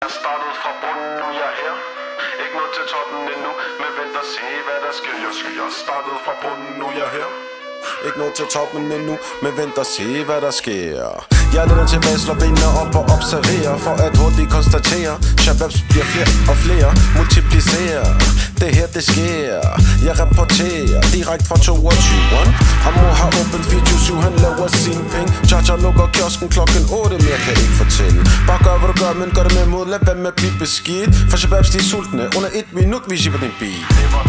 Jeg startede fra bunden, nu er jeg her. Ikke nået til toppen endnu, men vent og se hvad der sker. Jeg startede fra bunden, nu er jeg her. Ikke nået til toppen endnu, men vent og se hvad der sker. Jeg læner tilbage, slår benene op og observerer, for at hurtigt konstatere Shababs bliver flere og flere, multiplicerer. Det her det sker. Jeg rapporterer direkte fra 22'eren. Amor har åbent 24/7, han laver sin penge. Chacha lukker kiosken klokken 8, mere kan ikke fortælle. Bare gør hvad du gør, men gør det med mod, lad være med at blive beskidt. For Shababs de er sultne, under 1 minut vi shipper din bil.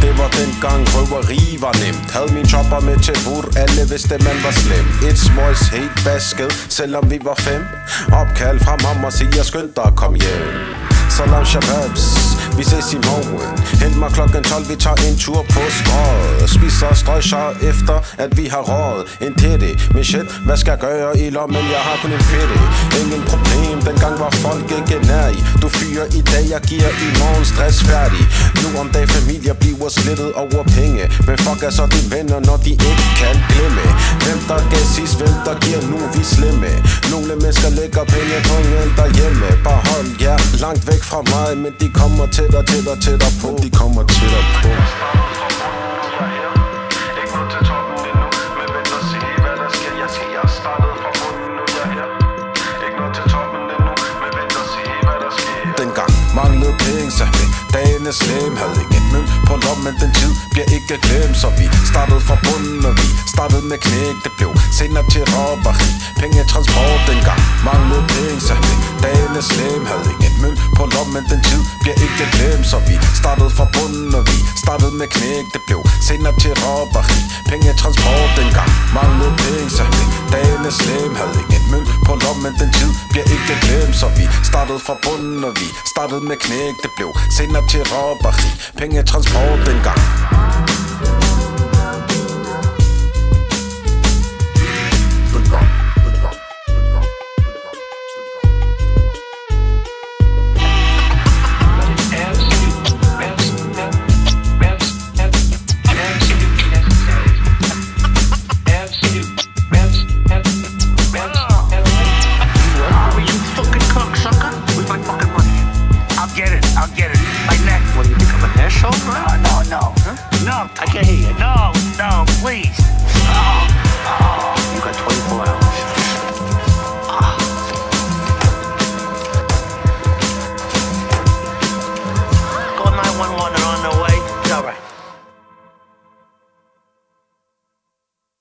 Det var dengang røveri var nemt. Havde min chopper med til vur, alle vidste man var slem. Et smås helt basket, selvom vi var 5. Opkald fra mamma siger skynd dig kom hjem. Salam Shababs, vi ses i morgen. Hent mig klokken 12, vi tager en tur på strøget. Spiser strøjser efter at vi har råd. En tætte, men shit, hvad skal jeg gøre i lommen? Jeg har kun en fedte. Ingen problem, dengang var folk ikke nær i. Du fyrer i dag, jeg giver i morgen stress færdig. Nu om dag familier bliver slittet over penge. Men fuck er så dine venner, når de ikke kan glemme. Hvem der gav sidst, hvem der giver nu, vi slemme. Nogle mennesker lægger penge på en derhjemme. Bare hold jer langt væk fra mig, men de kommer tættere på. De kommer tættere på. Ikke nået til toppen endnu, men vent og se hvad der sker. Jeg startede fra bunden, nu er jeg her. Ikke nået til toppen endnu, men vent og se hvad der sker. Dengang manglede penge, så dagen er slem. Havde ingen mønt på lommen, den tid bliver ikke glemt. Så vi startede fra bunden, og vi startede med knæk. Det blev senere til robberi, pengetransport. Dengang manglede penge, så dagen er slem. Havde ingen mønt på lommen, den tid bliver ikke glemt. Så vi startede fra bunden, og vi startede med knæk. Det blev senere til robberi, pengetransport. Dengang manglede penge, så dagen er slem. Havde ingen mønt på lommen, den tid bliver ikke glemt. Så vi startede fra bunden, og vi startede med knæk. Det blev senere til robberi, pengetransport dengang.